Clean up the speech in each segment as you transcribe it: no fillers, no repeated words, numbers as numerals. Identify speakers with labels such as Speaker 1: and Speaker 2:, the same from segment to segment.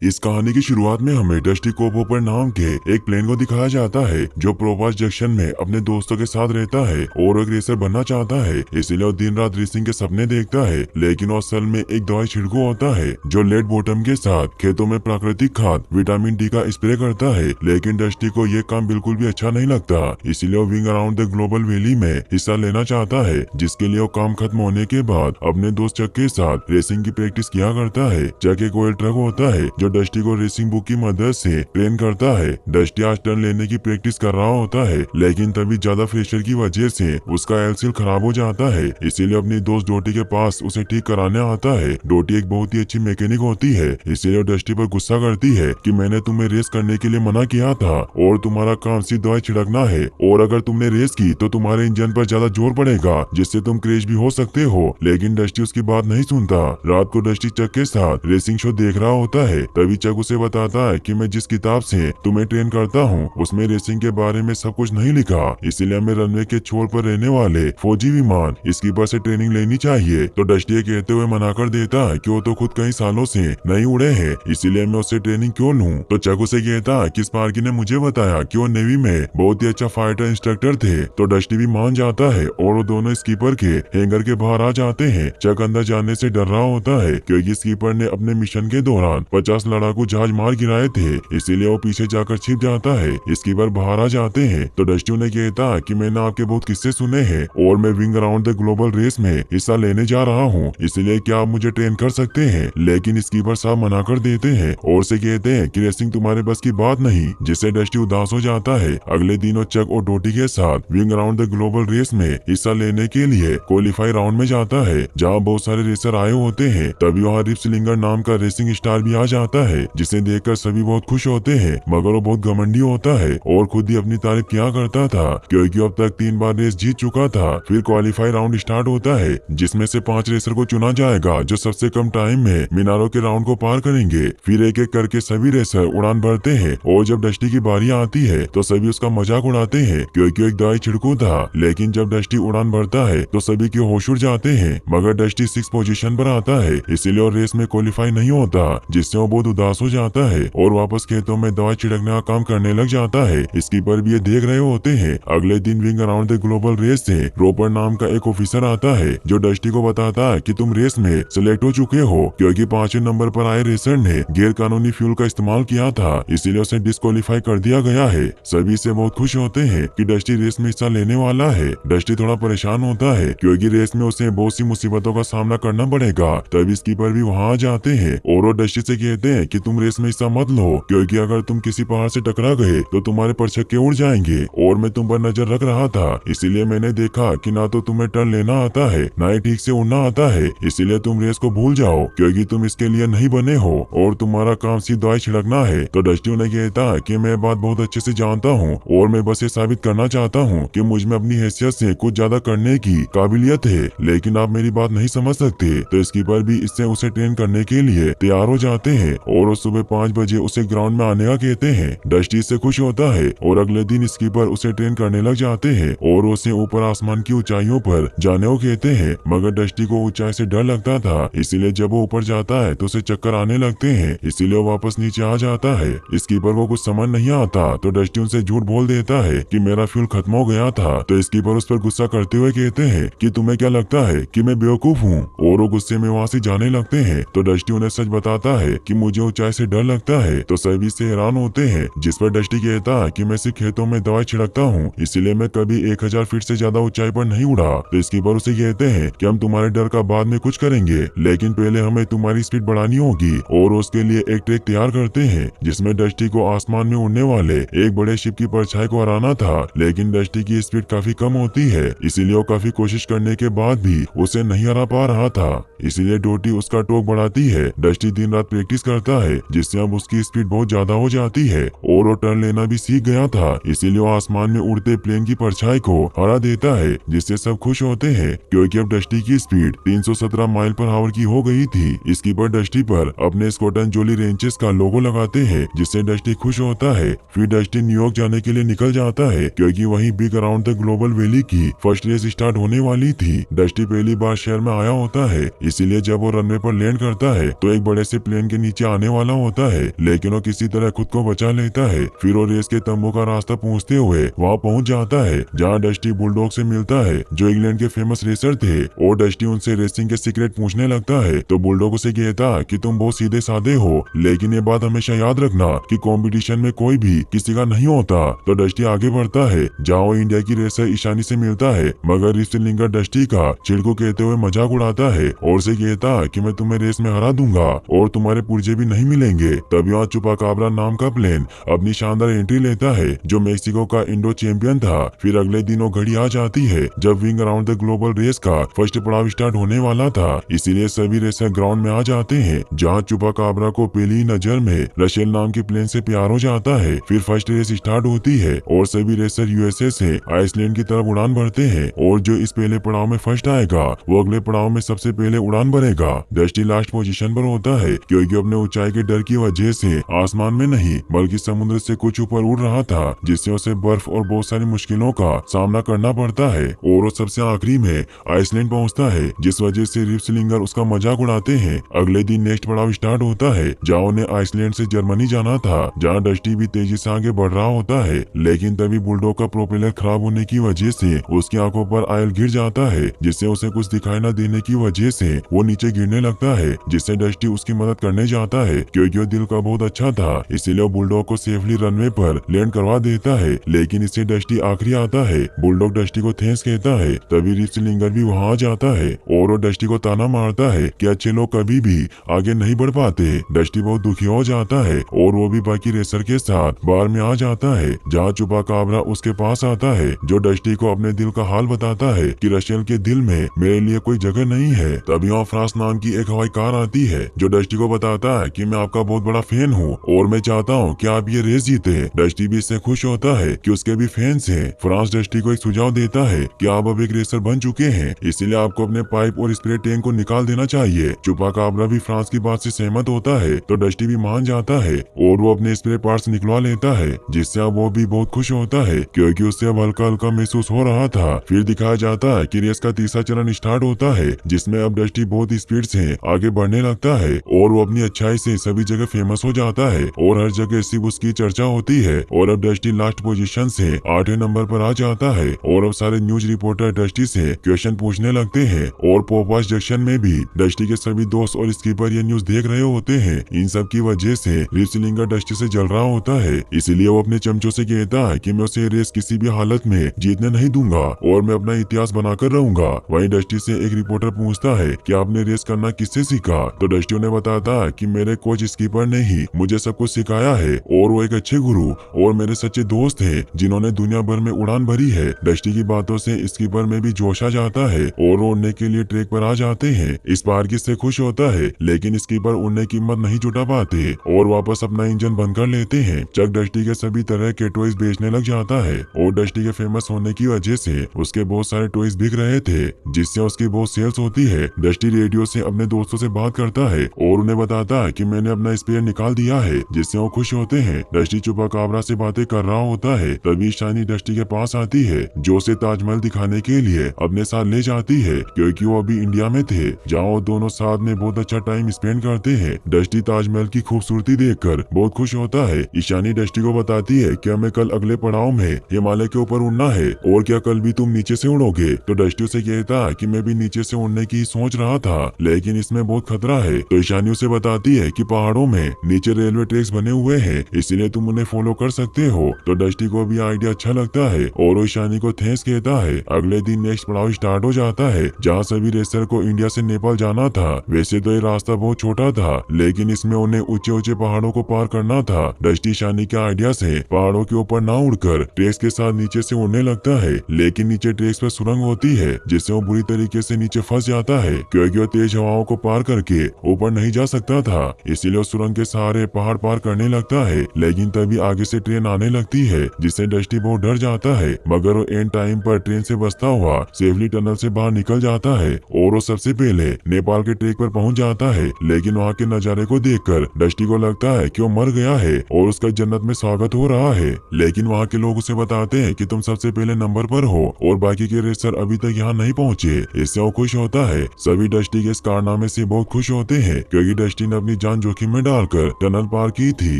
Speaker 1: इस कहानी की शुरुआत में हमें डस्टी कोपहोपर नाम के एक प्लेन को दिखाया जाता है जो प्रोवास जंक्शन में अपने दोस्तों के साथ रहता है और एक रेसर बनना चाहता है। इसीलिए वो दिन रात रेसिंग के सपने देखता है, लेकिन वो असल में एक दवाई छिड़कू होता है जो लेड बॉटम के साथ खेतों में प्राकृतिक खाद विटामिन डी का स्प्रे करता है। लेकिन डस्टी को ये काम बिल्कुल भी अच्छा नहीं लगता, इसीलिए वो wing around the global valley में हिस्सा लेना चाहता है, जिसके लिए वो काम खत्म होने के बाद अपने दोस्त चक के साथ रेसिंग की प्रैक्टिस किया करता है। चक एक ऑयल ट्रक होता है जो डस्टी को रेसिंग बुक की मदद से ट्रेन करता है। डस्टी आज टर्न लेने की प्रैक्टिस कर रहा होता है, लेकिन तभी ज्यादा प्रेशर की वजह से उसका एलसील खराब हो जाता है। इसीलिए अपनी दोस्त डोटी के पास उसे ठीक कराने आता है। डोटी एक बहुत ही अच्छी मैकेनिक होती है, इसीलिए डस्टी पर गुस्सा करती है कि मैंने तुम्हें रेस करने के लिए मना किया था और तुम्हारा काम सिर्फ दवाई छिड़कना है, और अगर तुमने रेस की तो तुम्हारे इंजन पर ज्यादा जोर पड़ेगा जिससे तुम क्रैश भी हो सकते हो। लेकिन डस्टी उसकी बात नहीं सुनता। रात को डस्टी चक के साथ रेसिंग शो देख रहा होता है, तभी चक उसे बताता है कि मैं जिस किताब से तुम्हें ट्रेन करता हूँ उसमें रेसिंग के बारे में सब कुछ नहीं लिखा, इसलिए हमें रनवे के छोर पर रहने वाले फौजी विमान स्कीपर से ट्रेनिंग लेनी चाहिए। तो डस्टी ये कहते हुए मना कर देता है कि वो तो खुद कई सालों से नहीं उड़े हैं, इसीलिए मैं उससे ट्रेनिंग क्यों लूं। तो चक उसे कहता है कि स्पार्की ने मुझे बताया कि वो नेवी में बहुत ही अच्छा फाइटर इंस्ट्रक्टर थे। तो डस्टी भी मान जाता है और वो दोनों स्कीपर के हैंगर के बाहर आ जाते हैं। चक अंदर जाने से डर रहा होता है क्योंकि स्कीपर ने अपने मिशन के दौरान 50 लड़ाकू जहाज मार गिराए थे, इसीलिए वो पीछे जाकर छिप जाता है। स्कीपर बाहर आ जाते हैं तो डस्टी उन्हें कहता है कि मैंने आपके बहुत किस्से सुने हैं और मैं wing around the global race में हिस्सा लेने जा रहा हूँ, इसलिए क्या आप मुझे ट्रेन कर सकते हैं। लेकिन स्कीपर साहब मना कर देते हैं और से कहते हैं कि रेसिंग तुम्हारे बस की बात नहीं, जिससे डस्टी उदास हो जाता है। अगले दिन वो चक और डोटी के साथ wing around the global race में हिस्सा लेने के लिए क्वालीफाई राउंड में जाता है, जहाँ बहुत सारे रेसर आए होते हैं। तभी वहाँ रिप स्लिंगर नाम का रेसिंग स्टार भी आ जाता है, जिसे देखकर सभी बहुत खुश होते हैं, मगर वो बहुत घमंडी होता है और खुद ही अपनी तारीफ किया करता था क्योंकि अब तक 3 बार रेस जीत चुका था। फिर क्वालीफाई राउंड स्टार्ट होता है जिसमें से 5 रेसर को चुना जाएगा जो सबसे कम टाइम में मीनारों के राउंड को पार करेंगे। फिर एक एक करके सभी रेसर उड़ान भरते हैं और जब डस्टी की बारी आती है तो सभी उसका मजाक उड़ाते हैं क्योंकि एक दवाई छिड़कू था। लेकिन जब डस्टी उड़ान भरता है तो सभी के होश उड़ जाते हैं, मगर डस्टी 6 पोजीशन पर आता है, इसीलिए वो रेस में क्वालीफाई नहीं होता, जिससे वो बहुत उदास हो जाता है और वापस खेतों में दवाई छिड़कने का काम करने लग जाता है। स्कीपर भी ये देख रहे होते हैं। अगले दिन wing around the global race से रोपर नाम का एक ऑफिसर आता है जो डस्टी को बताता है कि तुम रेस में सिलेक्ट हो चुके हो क्योंकि 5वें नंबर पर आए रेसर ने गैर कानूनी फ्यूल का इस्तेमाल किया था, इसीलिए उसे डिस्क्वालीफाई कर दिया गया है। सभी से बहुत खुश होते हैं कि डस्टी रेस में हिस्सा लेने वाला है। डस्टी थोड़ा परेशान होता है क्योंकि रेस में उसे बहुत सी मुसीबतों का सामना करना पड़ेगा। तभी स्कीपर भी वहाँ आ जाते हैं और वो डस्टी से कहते हैं कि तुम रेस में हिस्सा मत लो क्योंकि अगर तुम किसी पहाड़ से टकरा गए तो तुम्हारे परछक्के उड़ जाएंगे, और मैं तुम पर नजर रख रहा था, इसीलिए मैंने देखा कि ना तो तुम्हें टर्न लेना आता है ना ही ठीक से उड़ना आता है, इसीलिए तुम रेस को भूल जाओ क्योंकि तुम इसके लिए नहीं बने हो और तुम्हारा काम सिर्फ दवाई छिड़कना है। तो डस्टी उन्हें कहता है कि मैं बात बहुत अच्छे से जानता हूँ और मैं बस ये साबित करना चाहता हूँ कि मुझ में अपनी हैसियत से कुछ ज्यादा करने की काबिलियत है, लेकिन आप मेरी बात नहीं समझ सकते। तो स्कीपर भी इससे उसे ट्रेन करने के लिए तैयार हो जाते हैं और सुबह 5 बजे उसे ग्राउंड में आने का कहते हैं। डस्टी इससे खुश होता है और अगले दिन स्कीपर उसे ट्रेन करने लग जाते हैं और उसे ऊपर आसमान की ऊंचाइयों पर जाने को कहते हैं, मगर डस्टी को ऊंचाई से डर लगता था, इसीलिए जब वो ऊपर जाता है तो उसे चक्कर आने लगते हैं, इसीलिए वो वापस नीचे आ जाता है। स्कीपर को कुछ समझ नहीं आता तो डस्टी उनसे झूठ बोल देता है कि मेरा फ्यूल खत्म हो गया था। तो स्कीपर उस पर गुस्सा करते हुए कहते हैं कि तुम्हें क्या लगता है कि मैं बेवकूफ हूँ, और वो गुस्से में वहाँ से जाने लगते हैं। तो डस्टी उन्हें सच बताता है कि मुझे ऊंचाई से डर लगता है। तो सभी से हैरान होते हैं, जिस पर डस्टी कहता है कि मैं सिर्फ खेतों में दवाई छिड़कता हूँ, इसीलिए मैं कभी 1000 फीट से ज्यादा ऊंचाई पर नहीं उड़ा। तो स्कीपर उसे कहते हैं कि हम तुम्हारे डर का बाद में कुछ करेंगे, लेकिन पहले हमें तुम्हारी स्पीड बढ़ानी होगी, और उसके लिए एक ट्रैक तैयार करते हैं जिसमें डस्टी को आसमान में उड़ने वाले एक बड़े शिप की परछाई को हराना था। लेकिन डस्टी की स्पीड काफी कम होती है, इसीलिए वो काफी कोशिश करने के बाद भी उसे नहीं हरा पा रहा था, इसीलिए डोटी उसका टोक बढ़ाती है। डस्टी दिन रात प्रैक्टिस करता है जिससे अब उसकी स्पीड बहुत ज्यादा हो जाती है और वो टर्न लेना भी सीख गया था, इसीलिए वो आसमान में उड़ते प्लेन की परछाई को हरा देता है, जिससे सब खुश होते हैं क्योंकि अब डस्टी की स्पीड 317 माइल पर आवर की हो गई थी। स्कीपर डस्टी पर अपने स्कॉटन जोली रेंचेस का लोगो लगाते हैं जिससे डस्टी खुश होता है। फिर डस्टी न्यूयॉर्क जाने के लिए निकल जाता है क्योंकि वहीं big around the global valley की फर्स्ट रेस स्टार्ट होने वाली थी। डस्टी पहली बार शहर में आया होता है, इसीलिए जब वो रनवे पर लैंड करता है तो एक बड़े से प्लेन के नीचे आने वाला होता है, लेकिन वो किसी तरह खुद को बचा लेता है। फिर वो रेस के तंबू का रास्ता पूछते हुए वहाँ पहुँच जाता है, जहाँ डस्टी बुलडॉग से मिलता है, जो इंग्लैंड के फेमस रेसर थे। और डस्टी उनसे रेसिंग के सीक्रेट पूछने लगता है, तो बुलडॉग उसे कहता कि तुम बहुत सीधे साधे हो, लेकिन ये बात हमेशा याद रखना कि कंपटीशन में कोई भी किसी का नहीं होता। तो डस्टी आगे बढ़ता है, जहाँ वो इंडिया की रेसर ईशानी से मिलता है, मगर रिस्लिंगर डस्टी का चिड़को कहते हुए मजाक उड़ाता है और उसे कहता कि मैं तुम्हें रेस में हरा दूंगा और तुम्हारे पुर्जे भी नहीं मिलेंगे। तभी वहाँ चुपाकाब्रा नाम का प्लेन अपनी शानदार एंट्री लेता है, जो मेक्सिको का इंडो चैंपियन था। फिर अगले दिनों घड़ी आ जाती है जब wing around the global race का फर्स्ट पड़ाव स्टार्ट होने वाला था, इसीलिए सभी रेसर ग्राउंड में आ जाते हैं, जहाँ चुपाकाब्रा को पहली नजर में रशेल नाम की प्लेन से प्यार हो जाता है। फिर फर्स्ट रेस स्टार्ट होती है और सभी रेसर यूएसए से आइसलैंड की तरफ उड़ान भरते हैं, और जो इस पहले पड़ाव में फर्स्ट आएगा वो अगले पड़ाव में सबसे पहले उड़ान भरेगा। डस्टी लास्ट पोजीशन पर होता है, क्योंकि अपने ऊंचाई के डर की वजह से आसमान में नहीं बल्कि समुद्र से कुछ ऊपर उड़ रहा था, जिससे उसे बर्फ और बहुत सारी मुश्किलों का सामना करना पड़ता है। और वो सबसे आखिरी में आइसलैंड पहुंचता है, जिस वजह से रिप्सलिंगर उसका मजाक उड़ाते हैं। अगले दिन नेक्स्ट पड़ाव स्टार्ट होता है, जहाँ उन्हें आइसलैंड से जर्मनी जाना था, जहाँ डस्टी भी तेजी से आगे बढ़ रहा होता है, लेकिन तभी बुलडॉग का प्रोपेलर खराब होने की वजह से उसकी आंखों पर आयल गिर जाता है, जिससे उसे कुछ दिखाई न देने की वजह से वो नीचे गिरने लगता है, जिससे डस्टी उसकी मदद करने जाता है। क्योंकि वो दिल का बहुत अच्छा था, इसीलिए वो बुलडॉग को सेफली रनवे पर लैंड करवा देता है, लेकिन इससे डस्टी आखिरी आता है। बुलडॉग डस्टी को थैंक्स कहता है, तभी रिप्सलिंगर भी वहाँ आ जाता है और वो डस्टी को ताना मारता है कि अच्छे लोग कभी भी आगे नहीं बढ़ पाते। डस्टी बहुत दुखी हो जाता है और वो भी बाकी रेसर के साथ बार में आ जाता है, जहाँ चुपाकाब्रा उसके पास आता है, जो डस्टी को अपने दिल का हाल बताता है कि रशेल के दिल में मेरे लिए कोई जगह नहीं है। तभी वहाँ फ्रांस नाम की एक हवाई कार आती है, जो डस्टी को बताता है कि मैं आपका बहुत बड़ा फैन हूँ और मैं चाहता हूँ कि आप ये रेस जीते। डस्टी भी इससे खुश होता है कि उसके भी फैंस हैं। फ्रांस डस्टी को एक सुझाव देता है कि आप अब एक रेसर बन चुके हैं, इसलिए आपको अपने पाइप और स्प्रे टैंक को निकाल देना चाहिए। चुपाकाब्रा भी फ्रांस की बात से सहमत होता है, तो डस्टी भी मान जाता है और वो अपने स्प्रे पार्ट्स निकलवा लेता है, जिससे अब वो भी बहुत खुश होता है, क्योंकि उससे अब हल्का हल्का महसूस हो रहा था। फिर दिखाया जाता है कि रेस का तीसरा चरण स्टार्ट होता है, जिसमें अब डस्टी बहुत स्पीड से आगे बढ़ने लगता है और वो अपनी अच्छाई से सभी जगह फेमस हो जाता है और हर जगह सिर्फ उसकी चर्चा होती है। और अब डस्टी लास्ट पोजीशन से 8वें नंबर पर आ जाता है और अब सारे न्यूज रिपोर्टर डस्टी से क्वेश्चन पूछने लगते हैं और पोपास जंक्शन में भी डस्टी के सभी दोस्त और स्कीपर ये न्यूज देख रहे होते हैं। इन सब की वजह से रिप्सलिंगर डस्टी से जल रहा होता है, इसीलिए वो अपने चमचों से कहता है कि मैं उसे रेस किसी भी हालत में जीतने नहीं दूंगा और मैं अपना इतिहास बनाकर रहूंगा। वहीं डस्टी से एक रिपोर्टर पूछता है कि आपने रेस करना किससे सीखा, तो डस्टी उन्हें बताता है कि मेरे कोच स्कीपर ने ही मुझे सब कुछ सिखाया है और वो एक अच्छे गुरु और मेरे सच्चे दोस्त हैं, जिन्होंने दुनिया भर में उड़ान भरी है। डस्टी की बातों से स्कीपर में भी जोश आ जाता है और वो उड़ने के लिए ट्रैक पर आ जाते हैं। इस बार किससे खुश होता है, लेकिन स्कीपर उड़ने की हिम्मत नहीं जुटा पाते और वापस अपना इंजन बंद कर लेते हैं। चक डस्टी के सभी तरह के टॉयज बेचने लग जाता है और डस्टी के फेमस होने की वजह से उसके बहुत सारे टॉयज बिक रहे थे, जिससे उसकी बहुत सेल्स होती है। डस्टी रेडियो से अपने दोस्तों से बात करता है और उन्हें बताता है कि मैंने अपना स्पेयर निकाल दिया है, जिससे वो खुश होते हैं। डस्टी चुपाकाब्रा से बातें कर रहा होता है, तभी शानी डस्टी के पास आती है, जो उसे ताजमहल दिखाने के लिए अपने साथ ले जाती है, क्योंकि वो अभी इंडिया में थे, जहाँ वो दोनों साथ में बहुत अच्छा टाइम स्पेंड करते हैं। डस्टी ताजमहल की खूबसूरती देखकर बहुत खुश होता है। ईशानी डस्टी को बताती है कि हमें कल अगले पड़ाव में हिमालय के ऊपर उड़ना है और क्या कल भी तुम नीचे से उड़ोगे, तो डस्टी उसे कहता है कि मैं भी नीचे से उड़ने की सोच रहा था, लेकिन इसमें बहुत खतरा है। तो ईशानी उसे बताती है कि पहाड़ों में नीचे रेलवे ट्रैक्स बने हुए हैं, इसलिए तुम उन्हें फॉलो कर सकते हो। तो डस्टी को भी आइडिया अच्छा लगता है और वो ईशानी को थैंक्स कहता है। अगले दिन नेक्स्ट पड़ाव स्टार्ट हो जाता है, जहाँ सभी रेसर को इंडिया से नेपाल जाना था। वैसे तो ये रास्ता बहुत छोटा था, लेकिन इसमें उन्हें ऊंचे ऊंचे पहाड़ों को पार करना था। डस्टी ईशानी के आइडिया से पहाड़ों के ऊपर ना उड़कर ट्रैक्स के साथ नीचे से उड़ने लगता है, लेकिन नीचे ट्रैक्स पर सुरंग होती है, जिससे वो बुरी तरीके से नीचे फंस जाता है, क्योंकि वो तेज हवाओं को पार करके ऊपर नहीं जा सकता था। इसीलिए वो सुरंग के सहारे पहाड़ पार करने लगता है, लेकिन तभी आगे से ट्रेन आने लगती है, जिससे डस्टी बहुत डर जाता है, मगर वो एंड टाइम पर ट्रेन से बचता हुआ सेफली टनल से बाहर निकल जाता है और वो सबसे पहले नेपाल के ट्रैक पर पहुंच जाता है। लेकिन वहाँ के नजारे को देखकर डस्टी को लगता है कि वो मर गया है और उसका जन्नत में स्वागत हो रहा है। लेकिन वहाँ के लोग उसे बताते हैं कि तुम सबसे पहले नंबर पर हो और बाकी के रेसर अभी तक यहाँ नहीं पहुँचे। इससे वो खुश होता है। सभी डस्टी के इस कारनामे से बहुत खुश होते हैं, क्योंकि डस्टी ने अपनी जान जोखिम में डालकर टनल पार की थी।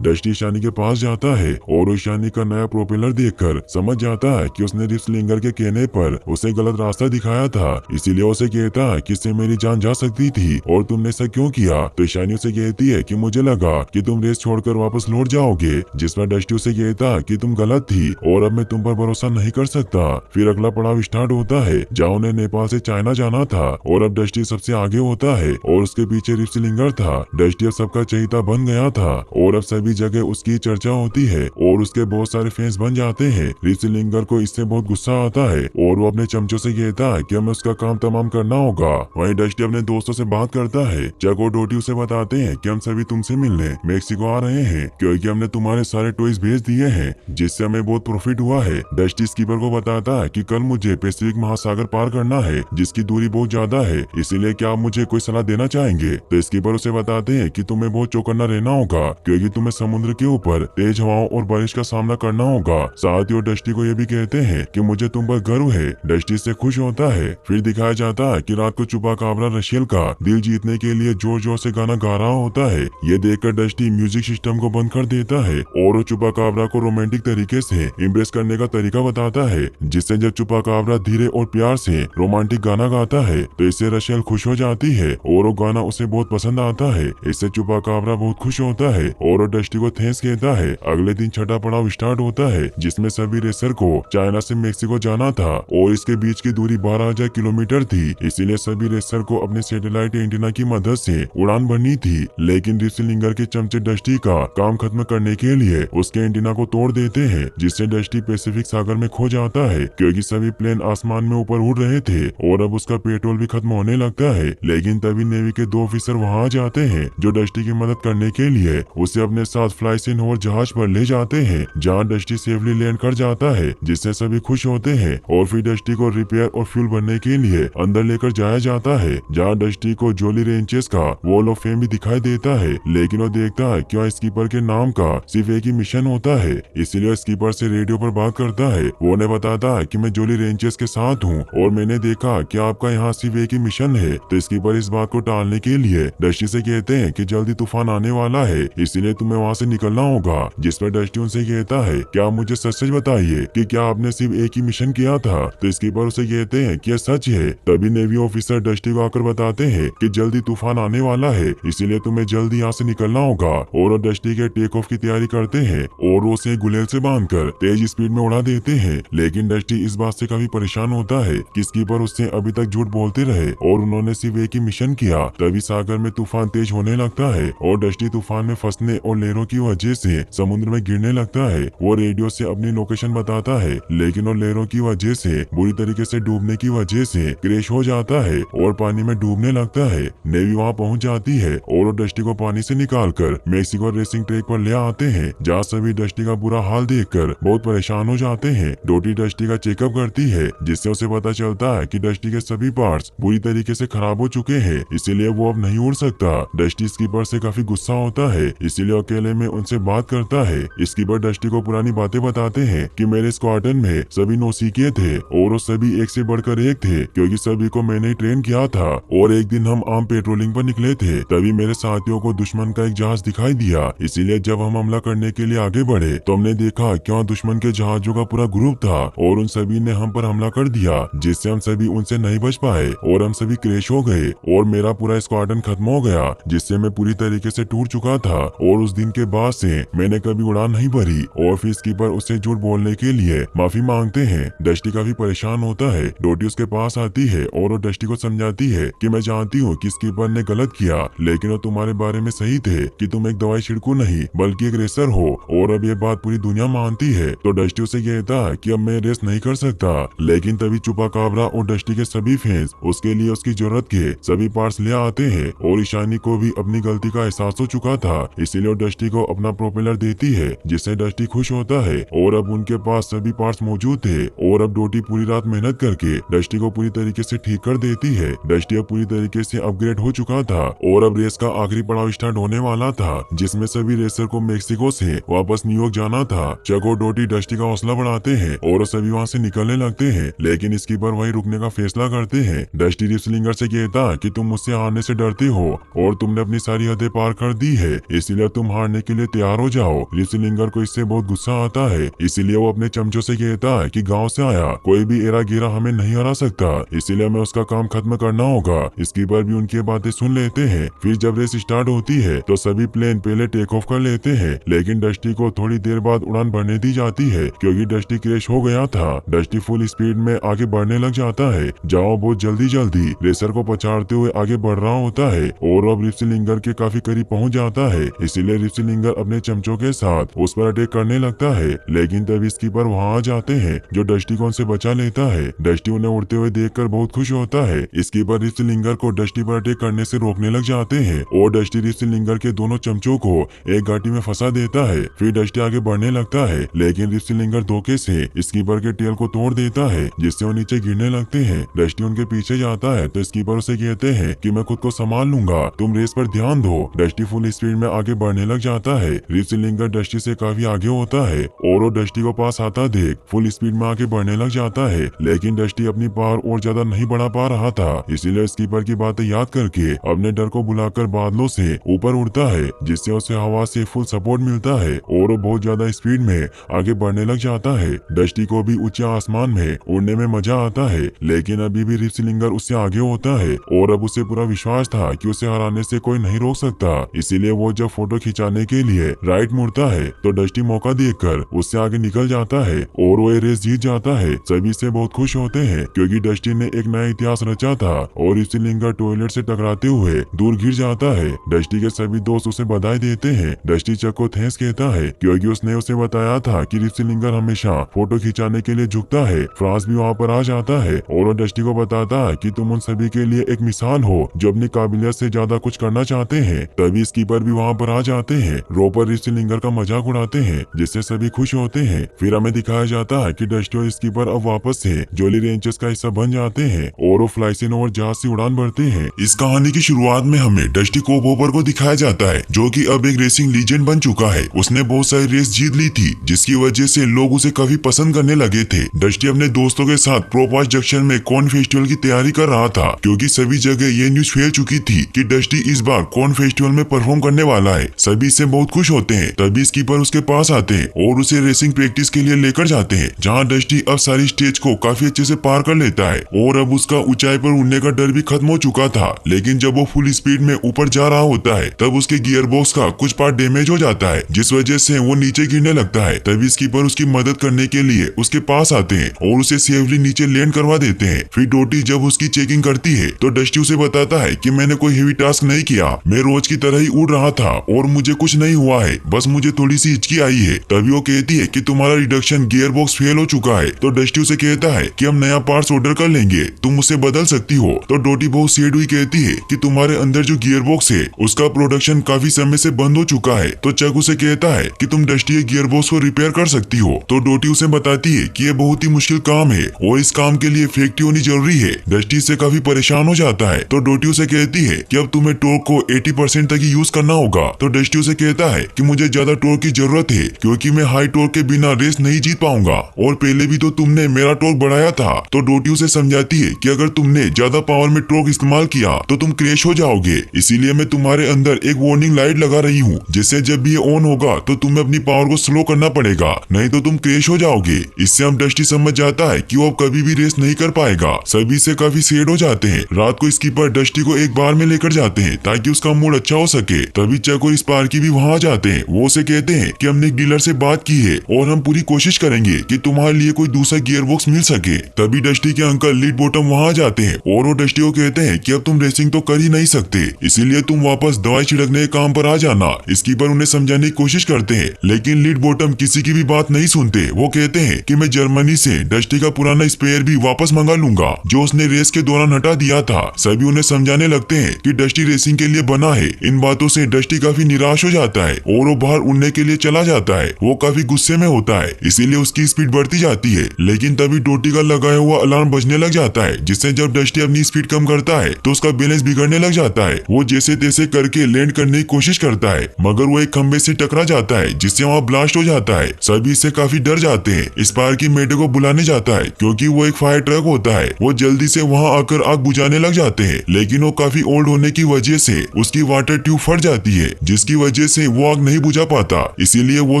Speaker 1: डस्टी ईशानी के पास जाता है और ईशानी का नया प्रोपेलर देखकर समझ जाता है कि उसने रिप्सलिंगर के कहने पर उसे गलत रास्ता दिखाया था, इसीलिए उसे कहता है कि इससे मेरी जान जा सकती थी और तुमने ऐसा क्यों किया। तो ईशानी उसे कहती है कि मुझे लगा कि तुम रेस छोड़कर वापस लौट जाओगे, जिस पर डस्टी उसे कहता कि तुम गलत थी और अब मैं तुम पर भरोसा नहीं कर सकता। फिर अगला पड़ाव स्टार्ट होता है जहाँ उन्हें नेपाल से चाइना जाना था और अब डस्टी सबसे आगे होता है और उसके पीछे रिप्सलिंगर था। डस्टी अब सबका चहेता बन गया था और अब सभी जगह उसकी चर्चा होती है और उसके बहुत सारे फैंस बन जाते हैं। रिप्सलिंगर को इससे बहुत गुस्सा आता है और वो अपने चमचों से कहता है कि हमें उसका काम तमाम करना होगा। वहीं डस्टी अपने दोस्तों से बात करता है। चक और डोटी उसे बताते हैं कि हम सभी तुमसे मिलने मेक्सिको आ रहे हैं क्योंकि हमने तुम्हारे सारे टॉयज भेज दिए हैं, जिससे हमें बहुत प्रॉफिट हुआ है। डस्टी स्कीपर को बताता है कि कल मुझे पैसिफिक महासागर पार करना है, जिसकी दूरी बहुत ज्यादा है, इसीलिए क्या आप मुझे कोई सलाह देना चाहेंगे। तो स्कीपर उसे बताते हैं कि तुम्हें बहुत चौकन्ना रहना होगा क्योंकि तुम्हें समुद्र के ऊपर तेज हवाओं और बारिश का सामना करना होगा। साथ ही वो डस्टी को ये भी कहते हैं कि मुझे तुम पर गर्व है। डस्टी से खुश होता है। फिर दिखाया जाता है कि रात को चुपाकाब्रा रशियल का दिल जीतने के लिए जोर जोर से गाना गा रहा होता है। ये देखकर डस्टी म्यूजिक सिस्टम को बंद कर देता है और वो चुपाकाब्रा को रोमांटिक तरीके से इम्प्रेस करने का तरीका बताता है, जिससे जब चुपाकाब्रा धीरे और प्यार से रोमांटिक गाना गाता है तो इससे रशियल खुश हो जाती है और वो गाना उसे बहुत पसंद आता है। इससे चुपाकाब्रा बहुत खुश होता है और वो डस्टी को थैंक्स कहता है। अगले दिन छठा पड़ाव स्टार्ट होता है जिसमें सभी रेसर को चाइना से मेक्सिको जाना था और इसके बीच की दूरी 12,000 किलोमीटर थी, इसीलिए सभी रेसर को अपने सैटेलाइट एंटीना की मदद से उड़ान भरनी थी। लेकिन रिप्सलिंगर के चमचे डस्टी का काम खत्म करने के लिए उसके एंटीना को तोड़ देते हैं, जिससे डस्टी पैसिफिक सागर में खो जाता है क्योंकि सभी प्लेन आसमान में ऊपर उड़ रहे थे और अब उसका पेट्रोल भी खत्म होने लगता है। लेकिन तभी नेवी के 2 ऑफिसर वहाँ जाते हैं जो डस्टी की मदद करने के लिए उसे अपने साथ फ्लाइसिन और जहाज पर ले जाते हैं, जहाँ डस्टी सेफली लैंड कर जाता है, जिससे सभी खुश होते हैं। और फिर डस्टी को रिपेयर और फ्यूल भरने के लिए अंदर लेकर जाया जाता है, जहाँ डस्टी को जोली रेंचेस का वॉल ऑफ फेम भी दिखाई देता है। लेकिन वो देखता है क्या स्कीपर के नाम का सिर्फ एक ही मिशन होता है, इसीलिए स्कीपर से रेडियो पर बात करता है। वो उन्हें बताता है कि मैं जोली रेंचेस के साथ हूँ और मैंने देखा कि आपका यहाँ सिर्फ एक ही मिशन है। तो स्कीपर इस बात को टालने के लिए डस्टी से कहते हैं कि जल्दी तूफान आने वाला है, इसीलिए तुम्हें वहाँ से निकलना होगा। जिस पर डस्टी उनसे कहता है क्या आप मुझे सच सच बताइए कि क्या आपने सिर्फ एक ही मिशन किया था। तो स्कीपर उसे कहते हैं कि यह सच है। तभी नेवी ऑफिसर डस्टी को आकर बताते हैं कि जल्दी तूफान आने वाला है, इसीलिए तुम्हें जल्दी यहाँ से निकलना होगा। और वो डस्टी के टेक ऑफ की तैयारी करते हैं और उसे गुलेल से बांधकर तेज स्पीड में उड़ा देते हैं। लेकिन डस्टी इस बात से काफी परेशान होता है कि स्कीपर उससे अभी तक झूठ बोलते रहे और उन्होंने सिर्फ एक ही मिशन किया। तभी सागर में तूफान तेज होने लगता है और डस्टी तूफान में फंसने और लहरों की वजह से समुद्र में गिरने लगता है। वो रेडियो से अपनी लोकेशन बताता है, लेकिन वो लहरों की वजह से बुरी तरीके से डूबने की वजह से क्रैश हो जाता है और पानी में डूबने लगता है। नेवी वहाँ पहुँच जाती है और वो डस्टी को पानी से निकालकर मेक्सिको रेसिंग ट्रैक पर ले आते हैं, जहाँ सभी डस्टी का बुरा हाल देखकर बहुत परेशान हो जाते हैं। डोटी डस्टी का चेकअप करती है, जिससे उसे पता चलता है कि डस्टी के सभी पार्ट्स बुरी तरीके से खराब हो चुके हैं, इसीलिए वो अब नहीं उड़ सकता। डस्टी स्कीपर से काफी गुस्सा होता है, इसीलिए अकेले में उनसे बात करता है। स्कीपर डस्टी को पुरानी बातें बताते हैं कि मेरे स्क्वाड्रन में सभी नौसिखिए थे और वो सभी एक से बढ़कर एक थे क्योंकि सभी को मैंने ट्रेन किया था। और एक दिन हम आम पेट्रोलिंग पर निकले थे, तभी मेरे साथियों को दुश्मन का एक जहाज दिखाई दिया, इसीलिए जब हम हमला करने के लिए आगे बढ़े तो हमने देखा कि वहाँ दुश्मन के जहाजों का पूरा ग्रुप था और उन सभी ने हम पर हमला कर दिया, जिससे हम सभी उनसे नहीं बच पाए और हम सभी क्रैश हो गए और मेरा पूरा स्क्वाड्रन खत्म हो गया, जिससे मैं पूरी तरीके से टूट चुका था। और उस दिन के बाद से मैंने कभी उड़ान नहीं भरी। और फिर स्कीपर उससे झूठ बोलने के लिए माफी मांगते हैं। डस्टी काफी परेशान होता है। डोटी उसके पास आती है और वो डस्टी को समझाती है कि मैं जानती हूँ कि स्कीपर ने गलत किया, लेकिन वो तुम्हारे बारे में सही थे कि तुम एक दवाई छिड़कू नहीं बल्कि एक रेसर हो, और अब ये बात पूरी दुनिया मानती है। तो डस्टी उसे कहता है कि अब मैं रेस नहीं कर सकता। लेकिन तभी चुपाकाब्रा और डस्टी के सभी फैंस उसके लिए उसकी जरूरत के सभी पार्ट्स ले आते हैं और ईशानी को भी अपनी गलती का एहसास हो चुका था, इसीलिए वो डस्टी को अपना प्रोपेलर देती है, जिससे डस्टी खुश होता है और अब उनके पास सभी पार्ट्स मौजूद थे। और अब डोटी पूरी रात मेहनत करके डस्टी को पूरी तरीके से ठीक कर देती है। डस्टी अब पूरी तरीके से अपग्रेड हो चुका था और अब रेस का आखिरी पड़ाव स्टार्ट होने वाला था, जिसमें सभी रेसर को मेक्सिको से वापस न्यूयॉर्क जाना था। चक और डोटी डस्टी का हौसला बढ़ाते हैं और सभी वहाँ से निकलने लगते हैं, लेकिन स्कीपर वहीं रुकने का फैसला करते हैं। डस्टी रिप्सलिंगर से कहता कि तुम मुझसे हारने से डरते हो और तुमने अपनी सारी हदें पार कर दी है, इसीलिए तुम हारने के लिए तैयार हो जाओ। रिसिलिंगर को इससे बहुत गुस्सा आता है, इसीलिए वो अपने चमचों से कहता है कि गांव से आया कोई भी एरा गिरा हमें नहीं हरा सकता, इसीलिए हमें उसका काम खत्म करना होगा। स्कीपर भी उनकी बातें सुन लेते हैं। फिर जब रेस स्टार्ट होती है तो सभी प्लेन पहले टेक ऑफ कर लेते हैं, लेकिन डस्टी को थोड़ी देर बाद उड़ान भरने दी जाती है क्योंकि डस्टी क्रैश हो गया था। डस्टी फुल स्पीड में आगे बढ़ने लग जाता है। जाओ बहुत जल्दी रेसर को पछाड़ते हुए आगे बढ़ रहा होता है और अब रिसिलिंगर के काफी करीब पहुंच जाता है, इसीलिए रिसिलिंगर अपने चमचों के साथ उस पर अटैक करने लगता है, लेकिन तभी स्कीपर वहां आ जाते हैं जो डस्टी को उनसे बचा लेता है। डस्टी उन्हें उड़ते हुए देखकर बहुत खुश होता है। स्कीपर रिसिलिंगर को डस्टी पर अटैक करने से रोकने लग जाते हैं और डस्टी रिसिलिंगर के दोनों चमचों को एक गाड़ी में फंसा देता है। फिर डस्टी आगे बढ़ने लगता है, लेकिन रिसिलिंगर धोखे से स्कीपर के टेल को तोड़ देता है, जिससे वो नीचे गिरने लगते हैं। डस्टी उनके पीछे जाता है तो स्कीपर उसे कहते हैं कि मैं खुद को संभाल लूंगा, तुम रेस पर ध्यान दो। डस्टी फुल स्पीड में आगे बढ़ने लग जाता है। रिसिलिंगर डस्टी से काफी आगे होता है और वो डस्टी को पास आता देख फुल स्पीड में आगे बढ़ने लग जाता है, लेकिन डस्टी अपनी पावर और ज्यादा नहीं बढ़ा पा रहा था, इसीलिए स्कीपर की बातें याद करके अपने डर को भुलाकर बादलों से ऊपर उड़ता है, जिससे उसे हवा से फुल सपोर्ट मिलता है और वो बहुत ज्यादा स्पीड में आगे बढ़ने लग जाता है। डस्टी को भी ऊंचे आसमान में उड़ने में मजा आता है, लेकिन अभी भी रिसिलिंगर उससे आगे होता है और अब उसे पूरा विश्वास था कि उसे हराने से कोई नहीं रोक सकता, इसीलिए वो जब फोटो खिंचाने के लिए राइट मुड़ता है तो डस्टी मौका देखकर उससे आगे निकल जाता है और वो ये रेस जीत जाता है। सभी से बहुत खुश होते हैं क्योंकि डस्टी ने एक नया इतिहास रचा था और रिसिलिंगर टॉयलेट से टकराते हुए दूर गिर जाता है। डस्टी के सभी दोस्त उसे बधाई देते हैं। डस्टी चक को थैंक्स कहता है क्योंकि उसने उसे बताया था कि रिसिलिंगर हमेशा फोटो खिंचाने के लिए झुकता है। फ्रांस भी वहाँ पर आ जाता है और वो डस्टी को बताता है कि तुम उन सभी के लिए एक मिसाल हो जो अपनी काबिलियत से ज्यादा कुछ करना चाहते हैं। तभी स्कीपर भी वहाँ पर आ जाते हैं। रोपर रिसिलिंगर का मजाक उड़ाते हैं, जिससे सभी खुश होते हैं। फिर हमें दिखाया जाता है कि डस्टी और स्कीपर अब वापस से जॉली रेंजर्स का हिस्सा बन जाते हैं और वो फ्लाइसिन और जहाज से उड़ान भरते हैं। इस कहानी की शुरुआत में हमें डस्टी कोबहोपर को दिखाया जाता है, जो कि अब एक रेसिंग लीजेंड बन चुका है। उसने बहुत सारी रेस जीत ली थी, जिसकी वजह से लोग उसे काफी पसंद करने लगे थे। डस्टी अपने दोस्तों के साथ प्रोपास जंक्शन में कॉर्न फेस्टिवल की तैयारी कर रहा था, क्योंकि सभी जगह ये न्यूज फैल चुकी थी कि डस्टी इस बार कॉर्न फेस्टिवल में परफॉर्म करने वाला है। सभी इससे बहुत खुश होते हैं। तभी स्कीपर उसके पास आते हैं और उसे रेसिंग प्रैक्टिस के लिए लेकर जाते हैं, जहाँ डस्टी अब सारी स्टेज को काफी अच्छे से पार कर लेता है और अब उसका ऊंचाई पर उड़ने का डर भी खत्म हो चुका था। लेकिन जब वो फुल स्पीड में ऊपर जा रहा होता है तब उसके गियर बॉक्स का कुछ पार्ट डैमेज हो जाता है, जिस वजह से वो नीचे गिरने लगता है। तभी स्कीपर उसकी मदद करने के लिए उसके पास आते हैं और उसे सेफली नीचे लैंड करवा देते हैं। फिर डोटी जब उसकी चेकिंग करती है तो डस्टी उसे बताता है कि मैंने कोई हेवी टास्क नहीं किया, मैं रोज की तरह ही उड़ रहा था और मुझे कुछ नहीं हुआ है, बस मुझे थोड़ी सी हिचकी आई है। तभी वो कहती है कि तुम्हारा रिडक्शन गियर बॉक्स फेल हो चुका है। तो डस्टी उसे कहता है कि हम नया पार्ट्स ऑर्डर कर लेंगे, तुम उसे बदल सकती हो। तो डोटी बहुत सैड हुई कहती है कि तुम्हारे अंदर जो गियर बॉक्स है उसका प्रोडक्शन काफी समय से बंद हो चुका है। तो चक उसे कहता है कि तुम डस्टी के गियर बॉक्स को रिपेयर कर सकती हो। तो डोटी उसे बताती है कि ये बहुत ही मुश्किल काम है और इस काम के लिए फैक्ट्री होनी जरूरी है। डस्टी इससे काफी परेशान हो जाता है। तो डोटी उसे कहती है कि अब तुम्हें टॉर्क को 80% तक ही यूज करना होगा। तो डस्टी उसे कहता है कि मुझे ज्यादा टॉर्क की जरूरत है, क्योंकि मैं हाई टॉर्क के बिना रेस नहीं जीत पाऊंगा और पहले भी तो तुमने मेरा टॉर्क बढ़ाया था। तो डोटी उसे समझाती है कि अगर तुमने ज्यादा पावर में टॉर्क इस्तेमाल किया तो तुम क्रैश हो जाओगे, इसीलिए मैं तुम्हारे अंदर एक वार्निंग लाइट लगा रही हूँ, जिससे जब भी ये ऑन होगा तो तुम्हें अपनी पावर को स्लो करना पड़ेगा, नहीं तो तुम क्रैश हो जाओगे। इससे हम डस्टी समझ जाता है कि वो अब कभी भी रेस नहीं कर पाएगा। सभी से काफी सैड हो जाते हैं। रात को स्कीपर डस्टी को एक बार में लेकर जाते हैं ताकि उसका मूड अच्छा हो सके। तभी चक और स्पार्की भी वहाँ जाते हैं। वो उसे कहते हैं कि हमने एक डीलर से बात की है और हम पूरी कोशिश करेंगे कि तुम्हारे लिए कोई दूसरा गियर बॉक्स मिल सके। तभी डस्टी के अंकल लीड बॉटम वहाँ जाते हैं और वो डस्टी को कहते हैं कि अब तुम रेसिंग तो कर ही नहीं सकते, इसीलिए तुम वापस दवाई छिड़कने के काम पर आ जाना। स्कीपर उन्हें समझाने की कोशिश करते हैं, लेकिन लीड बॉटम किसी की भी बात नहीं सुनते। वो कहते हैं कि मैं जर्मनी से डस्टी का पुराना स्पेयर भी वापस मंगा लूंगा जो उसने रेस के दौरान हटा दिया था। सभी उन्हें समझाने लगते हैं कि डस्टी रेसिंग के लिए बना है। इन बातों से डस्टी काफी निराश हो जाता है और वो बाहर उड़ने के लिए चला जाता है। वो काफी गुस्से में होता है, इसीलिए उसकी स्पीड बढ़ती जाती है। लेकिन तभी डोटी का लगाया हुआ अलार्म बजने लग जाता है, जिससे जब डस्टी अपनी स्पीड कम करता है तो उसका बैलेंस बिगड़ने लग जाता है। वो जैसे तैसे करके लैंड करने की कोशिश करता है, मगर वो एक खंबे से टकरा जाता है, जिससे वहाँ ब्लास्ट हो जाता है। सभी इससे काफी डर जाते हैं। स्पार्की मेडे को बुलाने जाता है, क्योंकि वो एक फायर ट्रक होता है। वो जल्दी से वहाँ आकर आग बुझाने लग जाते हैं, लेकिन वो काफी ओल्ड होने की वजह से उसकी वाटर ट्यूब फट जाती है, जिसकी वजह से वो आग नहीं बुझा पाता। इसीलिए वो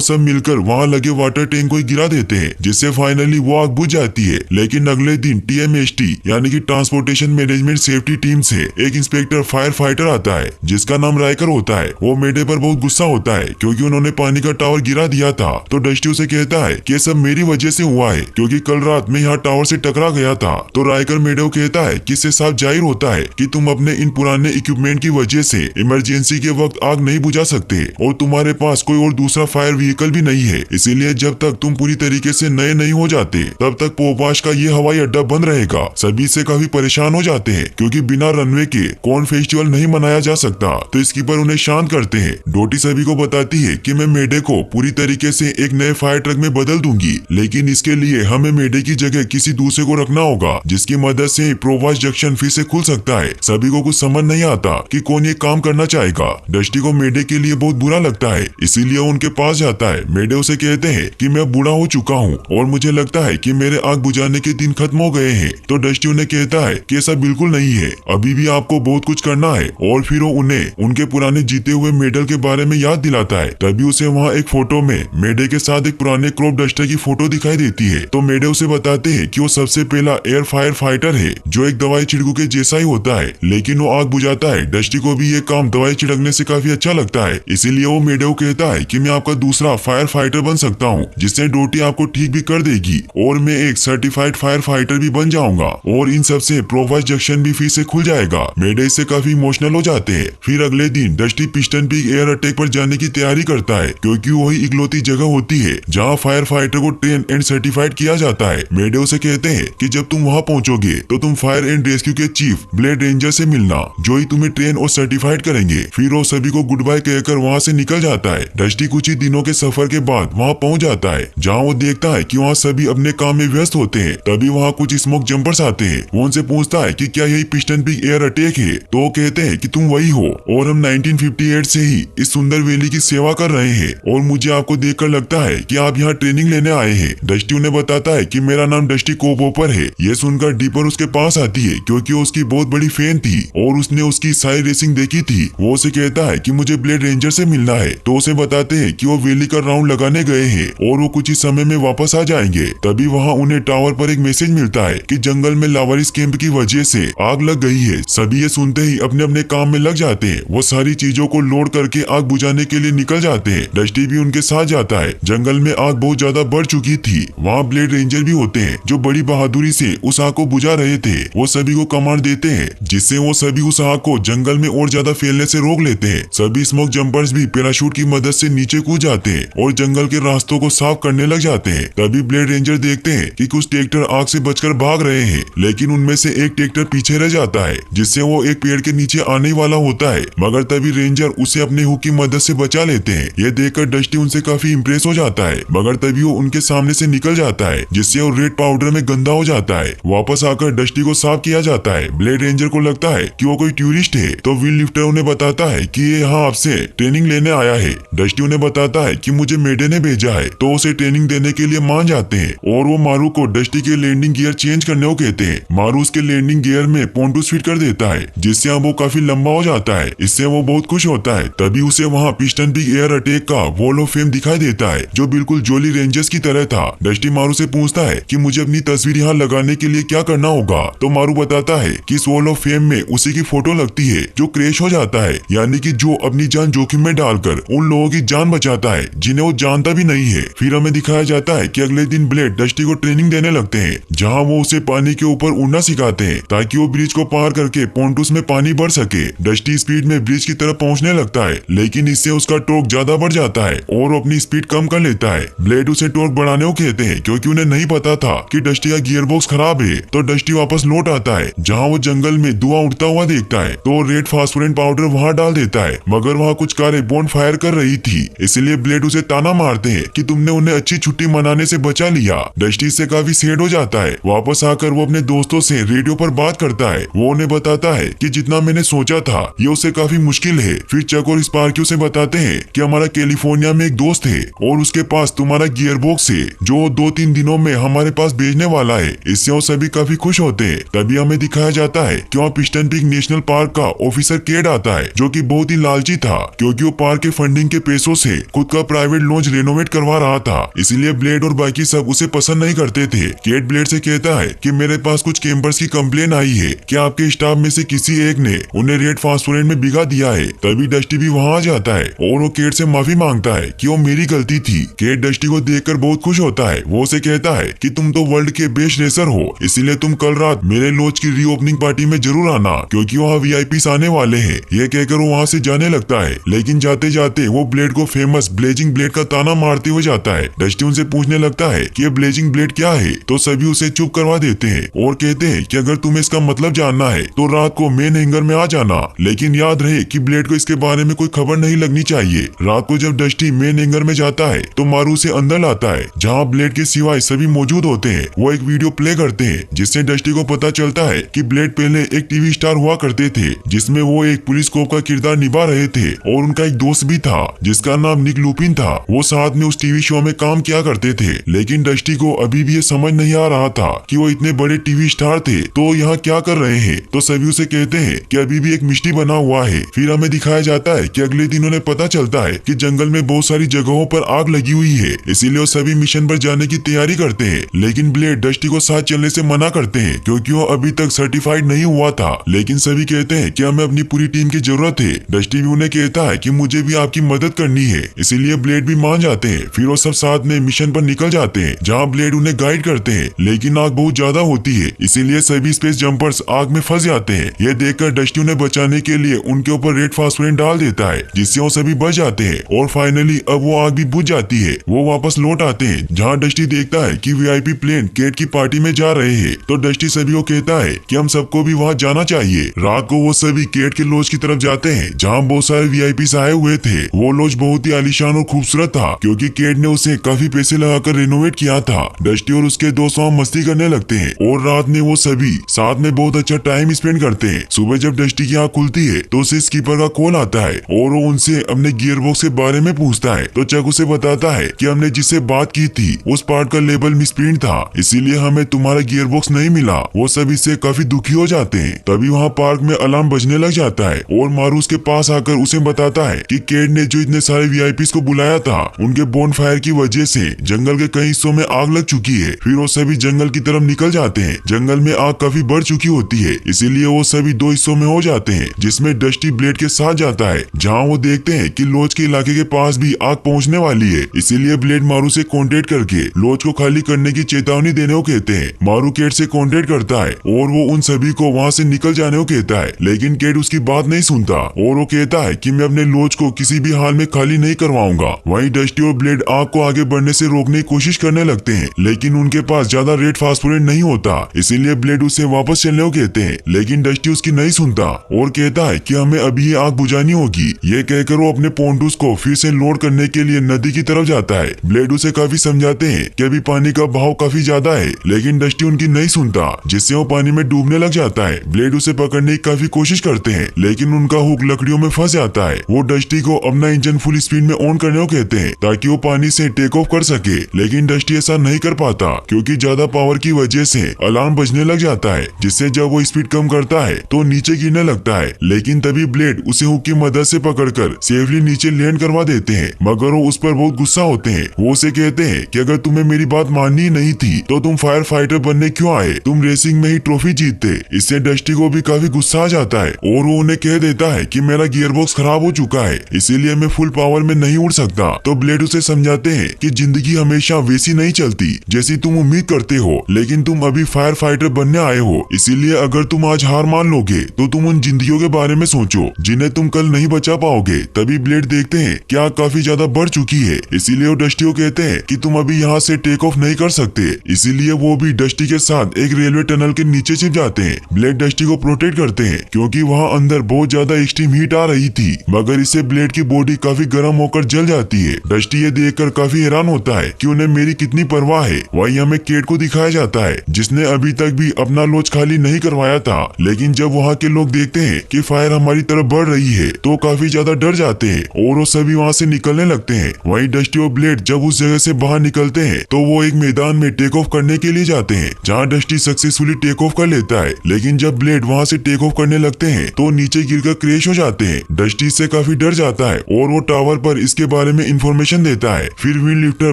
Speaker 1: सब मिलकर वहाँ लगे वाटर टैंक को गिरा देते हैं, जिससे फाइनली वो आग बुझ जाती है। लेकिन अगले दिन TMST यानी कि ट्रांसपोर्टेशन मैनेजमेंट सेफ्टी टीम से एक इंस्पेक्टर फायर फाइटर आता है, जिसका नाम राइकर होता है। वो मेडे पर बहुत गुस्सा होता है क्योंकि उन्होंने पानी का टावर गिरा दिया था। तो डस्टी उसे कहता है कि सब मेरी वजह से हुआ है, क्योंकि कल रात में यहाँ टावर से टकरा गया था। तो राइकर मेडे को कहता है कि इससे साफ जाहिर होता है कि तुम अपने इन पुराने इक्विपमेंट की वजह से इमरजेंसी के वक्त आग नहीं बुझा सकते, और तुम्हारे पास कोई और दूसरा फायर व्हीकल भी नहीं है। इसीलिए जब तक तुम पूरी तरीके से नए नहीं हो जाते, तब तक पोपाश का ये हवाई अड्डा बंद रहेगा। सभी से काफी परेशान हो जाते हैं क्योंकि बिना रनवे के कॉर्न फेस्टिवल नहीं मनाया जा सकता। तो स्कीपर उन्हें शांत करते हैं। डोटी सभी को बताती है कि मैं मेडे को पूरी तरीके से एक नए फायर ट्रक में बदल दूंगी, लेकिन इसके लिए हमें मेडे की जगह किसी दूसरे को रखना होगा, जिसकी मदद से प्रोवास जंक्शन फिर से खुल सकता है। सभी को कुछ समझ नहीं आता कि कौन ये काम करना चाहेगा। डस्टी को मेडे के लिए बहुत बुरा लगता है, इसीलिए उनके पास जाता है। मेडे उसे कहते हैं कि मैं बूढ़ा हो चुका हूँ और मुझे लगता है कि मेरे आग बुझाने के दिन खत्म हो गए हैं। तो डस्टी उन्हें कहता है कि ऐसा बिल्कुल नहीं है, अभी भी आपको बहुत कुछ करना है। और फिर वो उन्हें उनके पुराने जीते हुए मेडल के बारे में याद दिलाता है। तभी उसे वहाँ एक फोटो में मेडे के साथ एक पुराने क्रॉप डस्टर की फोटो दिखाई देती है। तो मेडे उसे बताते हैं कि वो सबसे पहला एयर फायर फाइटर है, जो एक दवाई छिड़कू के जैसा ही होता है, लेकिन वो आग बुझाता है। डस्टी को भी ये काम दवाई छिड़कने से काफी अच्छा लगता है, इसीलिए वो मेडे को कहता है कि मैं आपका दूसरा फायर फाइटर बन सकता हूँ, जिससे डोटी आपको ठीक भी कर देगी और मैं एक सर्टिफाइड फायर फाइटर भी बन जाऊंगा, और इन सबसे प्रोवास जंक्शन भी फिर से खुल जाएगा। मेडे इससे काफी इमोशनल हो जाते हैं। फिर अगले दिन dusty piston peak air attack पर जाने की तैयारी करता है, क्योंकि वही इकलौती जगह होती है जहाँ फायर फाइटर को ट्रेन एंड सर्टिफाइड किया जाता है। मेडे उसे कहते हैं कि जब तुम वहाँ पहुँचोगे तो तुम फायर एंड रेस्क्यू के चीफ ब्लेड रेंजर से मिलना, जो ही तुम्हें ट्रेन और सर्टिफाइड करेंगे। फिर वो सभी को गुड बाय कहकर वहाँ से निकल जाता है। डस्टी कुछ ही दिनों के सफर के बाद वहाँ पहुँच जाता है, जहाँ वो देखता है कि वहाँ सभी अपने काम में व्यस्त होते हैं। तभी वहाँ कुछ स्मोक जंपर्स आते हैं। वो उनसे पूछता है कि क्या यही पिस्टन पीक एयर अटैक है? तो वो कहते हैं कि तुम वही हो, और हम 1958 से ही इस सुंदर वैली की सेवा कर रहे हैं, और मुझे आपको देखकर लगता है कि आप यहाँ ट्रेनिंग लेने आए हैं। डस्टी उन्हें बताता है कि मेरा नाम डस्टी कोबोपर है। ये सुनकर डीपर उसके पास आती है, क्योंकि वो उसकी बहुत बड़ी फैन थी और उसने उसकी सारी रेसिंग देखी थी। वो उसे कहता है कि मुझे ब्लेड रेंजर से मिलना है। तो उसे बताते हैं कि वो वैली का राउंड लगाने गए हैं और वो कुछ ही समय में वापस आ जाएंगे। तभी वहाँ उन्हें टावर पर एक मैसेज मिलता है कि जंगल में लावारिस कैंप की वजह से आग लग गई है। सभी ये सुनते ही अपने अपने काम में लग जाते हैं। वो सारी चीजों को लोड करके आग बुझाने के लिए निकल जाते हैं। डस्टी भी उनके साथ जाता है। जंगल में आग बहुत ज्यादा बढ़ चुकी थी। वहाँ ब्लेड रेंजर भी होते हैं, जो बड़ी बहादुरी से उस आग को बुझा रहे थे। वो सभी को कमांड देते हैं, जिससे वो सभी उस आग को जंगल में और ज्यादा फैलने से रोक लेते हैं। सभी स्मोक जंपर्स भी पैराशूट की मदद से नीचे कूद जाते हैं और जंगल के रास्तों को साफ करने लग जाते हैं। तभी ब्लेड रेंजर देखते हैं कि कुछ ट्रैक्टर आग से बचकर भाग रहे हैं, लेकिन उनमें से एक ट्रैक्टर पीछे रह जाता है, जिससे वो एक पेड़ के नीचे आने वाला होता है। मगर तभी रेंजर उसे अपने हुक की मदद से बचा लेते हैं। ये देखकर डस्टी उनसे काफी इम्प्रेस हो जाता है, मगर तभी वो उनके सामने से निकल जाता है, जिससे वो रेड पाउडर में गंदा हो जाता है। वापस आकर डस्टी को साफ किया जाता है। ब्लेड रेंजर को लगता है कि वो कोई टूरिस्ट है, तो विल लिफ्टर उन्हें बताता है कि ये यहाँ आपसे ट्रेनिंग लेने आया है। डस्टी उन्हें बताता है कि मुझे मेडे ने भेजा है, तो उसे ट्रेनिंग देने के लिए मान जाते हैं और वो मारू को डस्टी के लैंडिंग गियर चेंज करने को कहते हैं। मारू उसके लैंडिंग गियर में पोंटूस फिट कर देता है, जिससे अब वो काफी लंबा हो जाता है। इससे वो बहुत खुश होता है। तभी उसे वहाँ पिस्टन पीक एयर अटैक का वॉल ऑफ फेम दिखाई देता है, जो बिल्कुल जोली रेंजर्स की तरह था। डस्टी मारू से पूछता है कि मुझे अपनी तस्वीर यहाँ लगाने के लिए क्या करना होगा? तो मारू बताता है कि इस वॉल ऑफ फेम में उसी की फोटो लगती है जो क्रैश हो जाता है, यानी कि जो अपनी जान जोखिम में डालकर उन लोगों की जान बचाता है जिन्हें वो जानता भी नहीं है। फिर हमें दिखाया जाता है कि अगले दिन ब्लेड डस्टी को ट्रेनिंग देने लगते हैं, जहाँ वो उसे पानी के ऊपर उड़ना सिखाते हैं ताकि वो ब्रिज को पार करके पोंटूस में पानी भर सके। डस्टी स्पीड में ब्रिज की तरफ पहुंचने लगता है, लेकिन इससे उसका टॉर्क ज्यादा बढ़ जाता है और वो अपनी स्पीड कम कर लेता है। ब्लेड उसे टॉर्क बढ़ाने को कहते हैं, क्योंकि उन्हें नहीं पता था कि डस्टी का गियर बॉक्स खराब है। तो डस्टी वापस लौट आता है, जहाँ वो जंगल में धुआं उठता हुआ देखता है, तो रेड फास्फोरेंट पाउडर वहाँ डाल देता है, मगर वहाँ कुछ कारें बॉन्ड फायर कर रही थी। इसलिए ब्लेड उसे ताना मारते हैं कि तुमने उन्हें अच्छी छुट्टी मनाने से बचा लिया। डस्टी इससे काफी सैड हो जाता है। वापस आकर वो अपने दोस्तों से रेडियो पर बात करता है। वो उन्हें बताता है कि जितना मैंने सोचा था ये उससे काफी मुश्किल है। फिर चक और स्पार्क्यू से बताते हैं कि हमारा कैलिफोर्निया में एक दोस्त है और उसके पास तुम्हारा गियर बॉक्स है, जो 2-3 दिनों में हमारे पास भेजने वाला है। इससे वो सभी काफी खुश होते हैं। तभी हमें दिखाया जाता है कि वहाँ पिस्टन पीक नेशनल पार्क का ऑफिसर केड आता है, जो कि बहुत ही लालची था क्योंकि वो पार्क के फंडिंग के पैसों से खुद का प्राइवेट लॉन्च रेनोवेट करवा रहा था। इसीलिए ब्लेड और बाकी सब उसे पसंद नहीं करते थे। केड ब्लेड से कहता है कि मेरे पास कुछ कैंपर्स की कंप्लेन आई है कि आपके स्टाफ में से किसी एक ने उन्हें रेड फास्फोरेट में भिगा दिया है। तभी डस्टी भी वहाँ आ जाता है और वो केड से माफी मांगता है कि वो मेरी गलती थी। केड डस्टी को देखकर बहुत खुश होता है। वो उसे कहता है कि तुम तो वर्ल्ड के बेस्ट रेसर हो, इसीलिए तुम कल रात मेरे लॉन्च की रीओपनिंग पार्टी में जरूर आना क्योंकि वहाँ वीआईपीस आने वाले हैं। ये कहकर वो वहाँ से जाने लगता है, लेकिन जाते जाते वो ब्लेड को फेमस ब्लेजिंग ब्लेड का ताना मारते हुए जाता है। डस्टी उनसे पूछने लगता है कि ये ब्लेजिंग ब्लेड क्या है, तो सभी उसे चुप करवा देते हैं और कहते हैं कि अगर तुम्हें इसका मतलब जानना है तो रात को मेन हैंगर में आ जाना, लेकिन याद रहे कि ब्लेड को इसके बारे में कोई खबर नहीं लगनी चाहिए। रात को जब डस्टी मेन हैंगर में जाता है तो मारू उसे अंदर लाता है, जहाँ ब्लेड के सिवाय सभी मौजूद होते हैं। वो एक वीडियो प्ले करते हैं जिससे डस्टी को पता चलता है कि ब्लेड पहले एक टीवी स्टार हुआ करते थे, जिसमें वो एक पुलिस कोप का किरदार निभा रहे थे और उनका एक दोस्त भी था जिसका नाम निक लूपिन था। वो साथ में उस टीवी शो में काम किया करते थे, लेकिन डस्टी को अभी भी ये समझ नहीं आ रहा था कि वो इतने बड़े टीवी स्टार थे तो यहाँ क्या कर रहे हैं। तो सभी उसे कहते हैं कि अभी भी एक मिस्ट्री बना हुआ है। फिर हमें दिखाया जाता है कि अगले दिन उन्हें पता चलता है कि जंगल में बहुत सारी जगहों पर आग लगी हुई है, इसीलिए वो सभी मिशन पर जाने की तैयारी करते हैं। लेकिन ब्लेड डस्टी को साथ चलने से मना करते हैं क्योंकि वो अभी तक सर्टिफाइड नहीं हुआ था। लेकिन सभी कहते हैं कि हमें अपनी पूरी टीम की जरूरत है। डस्टी भी उन्हें कहता है कि मुझे भी आपकी मदद करनी है, इसीलिए ब्लेड भी मान जाते हैं। फिर वो सब साथ में मिशन पर निकल जाते हैं, जहाँ ब्लेड उन्हें गाइड करते हैं। लेकिन आग बहुत ज्यादा होती है, इसीलिए सभी स्पेस जंपर्स आग में फंस जाते हैं। ये देखकर डस्टी उन्हें बचाने के लिए उनके ऊपर रेड फास्फोरेट डाल देता है, जिससे वो सभी बच जाते हैं और फाइनली अब वो आग भी बुझ जाती है। वो वापस लौट आते हैं, जहाँ डस्टी देखता है कि वीआईपी प्लेन केट की पार्टी में जा रहे हैं। तो डस्टी सभी को कहता है कि हम सबको भी वहाँ जाना चाहिए। रात को वो सभी केट के लॉज की तरफ जाते हैं, जहाँ बहुत सारे वीआईपी आए हुए थे। वो लॉज बहुत ही आलीशान और खूबसूरत था क्योंकि केट ने उसे काफी पैसे लगाकर रेनोवेट किया था। डस्टी और उसके दोस्त वहाँ मस्ती करने लगते हैं और रात में वो सभी साथ में बहुत अच्छा टाइम स्पेंड करते हैं। सुबह जब डस्टी की आँख खुलती है तो उसे स्कीपर का कॉल आता है और वो उनसे अपने गियरबॉक्स के बारे में पूछता है। तो चक उसे बताता है कि हमने जिससे बात की थी उस पार्ट का लेबल मिसप्रिंट था, इसीलिए हमें तुम्हारा गियरबॉक्स नहीं मिला। वो सब इससे काफी दुखी हो जाते हैं। तभी वहाँ पार्क में अलार्म बजने लग जाता है और मारू उसके पास आकर उसे बताता है कि केड ने जो इतने सारे वीआईपीस को बुलाया था, उनके बोनफायर की वजह से जंगल के कई हिस्सों में आग लग चुकी है। फिर वो सभी जंगल की तरफ निकल जाते हैं। जंगल में आग काफी बढ़ चुकी होती है, इसीलिए वो सभी दो हिस्सों में हो जाते हैं, जिसमें डस्टी ब्लेड के साथ जाता है, जहाँ वो देखते हैं कि लॉज के इलाके के पास भी आग पहुँचने वाली है। इसीलिए ब्लेड मारू से कॉन्टेक्ट करके लॉज को खाली करने की चेतावनी देने को कहते हैं। मारू केट से कॉन्टेक्ट करता है और वो उन सभी को वहाँ से निकल जाने को कहता है, लेकिन केट उसकी बात नहीं सुनता और वो कहता है कि मैं अपने लॉज को किसी भी हाल में खाली नहीं करवाऊंगा। वहीं डस्टी और ब्लेड आग को आगे बढ़ने से रोकने की कोशिश करने लगते हैं, लेकिन उनके पास ज्यादा रेड फास्फोरेट नहीं होता, इसीलिए ब्लेड उसे वापस चलने को कहते हैं। लेकिन डस्टी उसकी नहीं सुनता और कहता है कि हमें अभी ये आग बुझानी होगी। ये कहकर वो अपने पोंटूस को फिर से लोड करने के लिए नदी की तरफ जाता है। ब्लेड उसे काफी समझाते हैं कि अभी पानी का बहाव काफी ज्यादा है, लेकिन डस्टी उनकी नहीं सुनता, जिससे वो पानी में डूबने लग जाता है। ब्लेड उसे पकड़ने की काफी कोशिश करते हैं, लेकिन उनका हुक लकड़ियों में फंस जाता है। वो डस्टी को अपना इंजन फुल स्पीड में ऑन करने को कहते हैं ताकि वो पानी से टेक ऑफ कर सके, लेकिन डस्टी ऐसा नहीं कर पाता क्योंकि ज्यादा पावर की वजह से अलार्म बजने लग जाता है, जिससे जब वो स्पीड कम करता है तो नीचे गिरने लगता है। लेकिन तभी ब्लेड उसे हुक की मदद से पकड़कर सेफली नीचे लैंड करवा देते हैं, मगर वो उस पर बहुत गुस्सा होते हैं। वो उसे कहते हैं कि अगर तुम्हें मेरी बात माननी नहीं थी तो तुम फायर फाइटर बनने क्यों आए, तुम रेसिंग में ही ट्रॉफी जीतते। इससे डस्टी को भी काफी गुस्सा आ जाता है और वो उन्हें कह देता है कि मेरा गियरबॉक्स खराब हो चुका है, इसीलिए मैं फुल पावर में नहीं उड़ सकता। तो ब्लेड उसे समझाते हैं कि जिंदगी हमेशा वैसी नहीं चलती जैसी तुम उम्मीद करते हो, लेकिन तुम अभी फायर फाइटर बनने आए हो, इसीलिए अगर तुम आज हार मान लोगे तो तुम उन जिंदगियों के बारे में सोचो जिन्हें तुम कल नहीं बचा पाओगे। तभी ब्लेड देखते हैं कि आग काफी ज्यादा बढ़ चुकी है, इसीलिए वो डस्टी को कहते हैं कि तुम अभी यहाँ से टेक ऑफ नहीं कर सकते। इसीलिए वो भी डस्टी के साथ एक रेलवे टनल के नीचे छिप जाते हैं। ब्लेड डस्टी को प्रोटेक्ट करते हैं क्योंकि वहाँ अंदर बहुत ज्यादा एक्सट्रीम हीट आ रही थी, मगर इससे ब्लेड की बॉडी काफी गर्म होकर जल जाती है। डस्टी ये देखकर काफी हैरान होता है कि उन्हें मेरी कितनी परवाह है। वहीं हमें केट को दिखाया जाता है जिसने अभी तक भी अपना लॉज खाली नहीं करवाया था, लेकिन जब वहाँ के लोग देखते हैं कि फायर हमारी तरफ बढ़ रही है तो काफी ज्यादा डर जाते हैं और वो सभी वहाँ से निकलने लगते हैं। वहीं डस्टी और ब्लेड जब उस जगह से बाहर निकलते हैं तो वो एक मैदान में टेक ऑफ करने के लिए जाते हैं, जहाँ डस्टी सक्सेसफुली टेक ऑफ कर लेता है। लेकिन जब ब्लेड वहाँ से टेक ऑफ करने लगते हैं तो नीचे गिरकर क्रैश हो जाते हैं। डस्टी इससे काफी डर जाता है और वो टावर पर इसके बारे में इंफॉर्मेशन देता है। फिर विंड लिफ्टर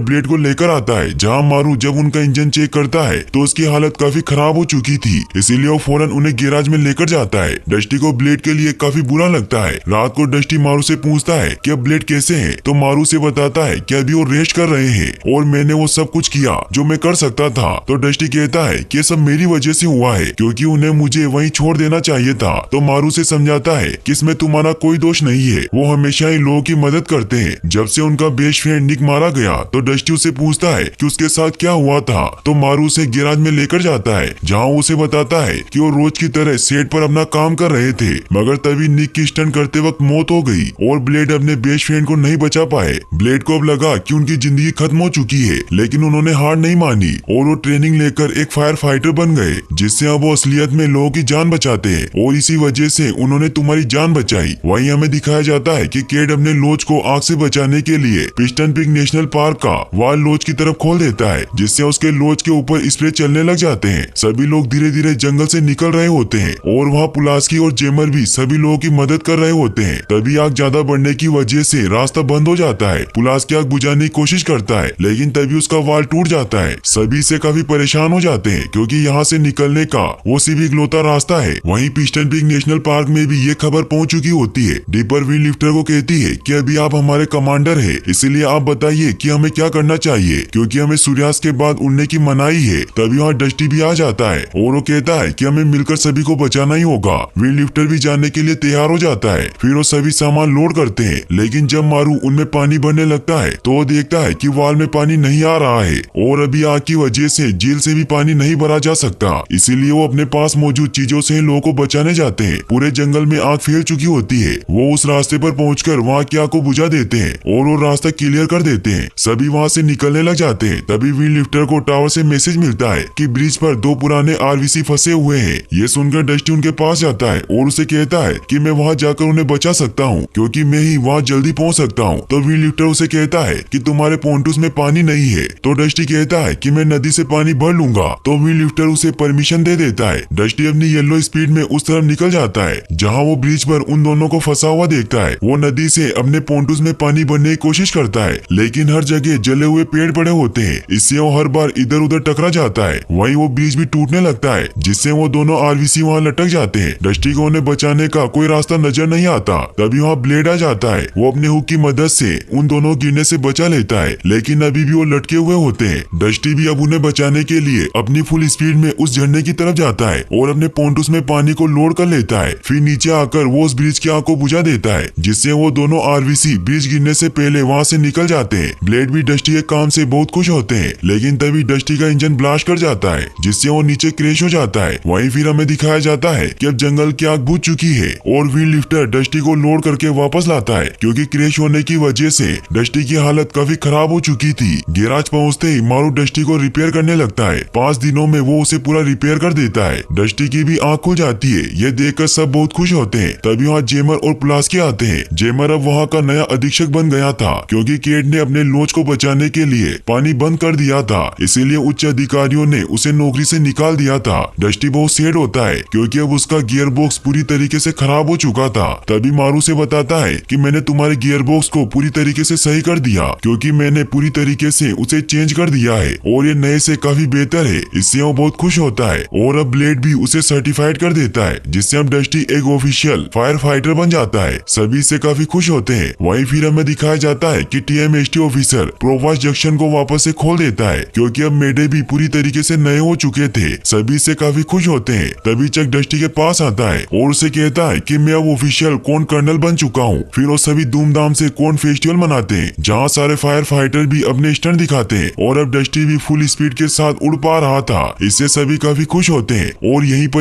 Speaker 1: ब्लेड को लेकर आता है, जहाँ मारू जब उनका इंजन चेक करता है तो उसकी हालत काफी खराब हो चुकी थी, इसीलिए वो फौरन उन्हें गैराज में लेकर जाता है। डस्टी को ब्लेड के लिए काफी बुरा लगता है। रात को डस्टी मारू से पूछता है कि अब ब्लेड कैसे है, तो मारू से बताता है कि अभी वो रेस्ट कर रहे हैं और मैंने वो सब कुछ किया जो मैं कर सकता था। तो डस्टी कहता है कि सब मेरी वजह से हुआ है, क्योंकि उन्हें मुझे वहीं छोड़ देना चाहिए था। तो मारू से समझाता है कि इसमें तुम्हारा कोई दोष नहीं है, वो हमेशा ही लोगों की मदद करते हैं। जब से उनका बेस्ट फ्रेंड निक मारा गया तो डस्टी उसे पूछता है कि उसके साथ क्या हुआ था। तो मारू उसे गैराज में लेकर जाता है, जहाँ उसे बताता है कि वो रोज की तरह सेट पर अपना काम कर रहे थे, मगर तभी निक की स्टंट करते वक्त मौत हो गई और ब्लेड अपने बेस्ट फ्रेंड को नहीं बचा पाए। ब्लेड को अब लगा कि उनकी जिंदगी खत्म हो चुकी है, लेकिन उन्होंने हार नहीं मानी और वो ट्रेनिंग लेकर एक फायर फाइटर बन गए, जिससे अब वो असलियत में लोगों की जान बचाते हैं और इसी वजह से उन्होंने तुम्हारी जान बचाई। वहीं हमें दिखाया जाता है कि केड अपने लॉज को आग से बचाने के लिए पिस्टन पीक नेशनल पार्क का वाल लॉज की तरफ खोल देता है, जिससे उसके लॉज के ऊपर स्प्रे चलने लग जाते हैं। सभी लोग धीरे धीरे जंगल से निकल रहे होते हैं और वहाँ पुलास्की और जेमर भी सभी लोगों की मदद कर रहे होते हैं। तभी आग ज्यादा बढ़ने की वजह से रास्ता बंद हो जाता है। पुलास्की आग बुझाने की कोशिश करता है, लेकिन तभी उसका वाल टूट जाता है। सभी से काफी परेशान हो जाते हैं, क्योंकि यहाँ से निकलने का वो सिर्फ इकलौता रास्ता है। वहीं पिस्टन पीक नेशनल पार्क में भी ये खबर पहुँच चुकी होती है। डिपर विंड लिफ्टर को कहती है कि अभी आप हमारे कमांडर है, इसीलिए आप बताइए कि हमें क्या करना चाहिए, क्योंकि हमें सूर्यास्त के बाद उड़ने की मनाही है। तभी वहाँ डस्टी भी आ जाता है और वो कहता है कि हमें मिलकर सभी को बचाना ही होगा। विंड लिफ्टर भी जाने के लिए तैयार हो जाता है। फिर वो सभी सामान लोड करते हैं, लेकिन जब मारू उनमें पानी भरने लगता है तो वो देखता है कि वाल में पानी नहीं आ रहा है और अभी आग की वजह से झील से भी पानी नहीं भरा जा सकता, इसीलिए वो अपने पास मौजूद चीजों से लोगों को बचाने जाते हैं। पूरे जंगल में आग फैल चुकी होती है। वो उस रास्ते पर पहुंचकर वहाँ की आग को बुझा देते हैं और वो रास्ता क्लियर कर देते हैं। सभी वहाँ से निकलने लग जाते हैं। तभी विंड लिफ्टर को टावर से मैसेज मिलता है कि ब्रिज पर 2 पुराने आरवीसी फंसे हुए हैं। ये सुनकर डस्टी उनके पास जाता है और उसे कहता है कि मैं वहाँ जाकर उन्हें बचा सकता हूँ, क्योंकि मैं ही वहाँ जल्दी पहुँच सकता हूँ। तो विंड लिफ्टर उसे कहता है कि तुम्हारे पोंटूस में पानी नहीं है। तो डस्टी कहता है कि मैं नदी से पानी भर लूंगा। तो विंड लिफ्टर उसे परमिशन दे देता है। डस्टी अपनी येलो स्पीड में उस तरफ निकल जाता है, जहाँ वो ब्रिज पर उन दोनों को फंसा हुआ देखता है। वो नदी से अपने पोंटूस में पानी भरने की कोशिश करता है, लेकिन हर जगह जले हुए पेड़ पड़े होते हैं, इससे वो हर बार इधर उधर टकरा जाता है। वहीं वो ब्रिज भी टूटने लगता है, जिससे वो दोनों आरवीसी वहाँ लटक जाते हैं। डस्टी को उन्हें बचाने का कोई रास्ता नजर नहीं आता। तभी वहाँ ब्लेड आ जाता है। वो अपने हुक की मदद से उन दोनों गिरने से बचा लेता है, लेकिन अभी भी वो लटके हुए होते हैं। डस्टी भी अब उन्हें बचाने के लिए अपनी फुल स्पीड में उस झरने की तरफ जाता है और अपने पोंटूस में पानी को लोड कर लेता है। फिर नीचे आकर वो उस ब्रिज की आग को बुझा देता है, जिससे वो दोनों आरवीसी ब्रिज गिरने से पहले वहाँ से निकल जाते हैं। ब्लेड भी डस्टी के काम से बहुत खुश होते हैं, लेकिन तभी डस्टी का इंजन ब्लास्ट कर जाता है, जिससे वो नीचे क्रैश हो जाता है। वहीं फिर हमें दिखाया जाता है कि अब जंगल की आग बुझ चुकी है और विंड लिफ्टर डस्टी को लोड करके वापस लाता है, क्योंकि क्रैश होने की वजह से डस्टी की हालत काफी खराब हो चुकी थी। गैराज पहुंचते ही मारू डस्टी को रिपेयर करने लगता है। 5 दिनों में वो उसे पूरा रिपेयर कर देता है। डस्टी की भी आँख खुल जाती है। ये देखकर सब बहुत खुश होते हैं। तभी वहाँ जेमर और पुलास्की आते हैं। जेमर अब वहाँ का नया अधीक्षक बन गया था, क्योंकि केड ने अपने लॉज को बचाने के लिए पानी बंद कर दिया था, इसीलिए उच्च अधिकारियों ने उसे नौकरी से निकाल दिया था। डस्टी बहुत सैड होता है, क्योंकि अब उसका गियर बॉक्स पूरी तरीके से खराब हो चुका था। तभी मारू से बताता है कि मैंने तुम्हारे गियर बॉक्स को पूरी तरीके से सही कर दिया, क्योंकि मैंने पूरी तरीके से उसे चेंज कर दिया है और ये नए से काफी बेहतर है। इससे वो बहुत खुश होता है और अब ब्लेड भी उसे सर्टिफाइड कर देता है, जिससे अब डस्टी एक ऑफिशियल फायर फाइटर बन जाता है। सभी से काफी खुश होते हैं। वहीं फिर हमें दिखाया जाता है कि TMHT ऑफिसर प्रोवास जंक्शन को वापस से खोल देता है, क्योंकि अब मेडे भी पूरी तरीके से नए हो चुके थे। सभी से काफी खुश होते हैं। तभी चक डस्टी के पास आता है और उसे कहता है कि मैं अब ऑफिशियल कॉर्न कर्नल बन चुका हूँ। फिर वो सभी धूमधाम से कॉर्न फेस्टिवल मनाते हैं, जहाँ सारे फायर फाइटर भी अपने स्टंट दिखाते हैं और अब डस्टी भी फुल स्पीड के साथ उड़ पा रहा था। इससे सभी काफी खुश होते हैं और यहीं पर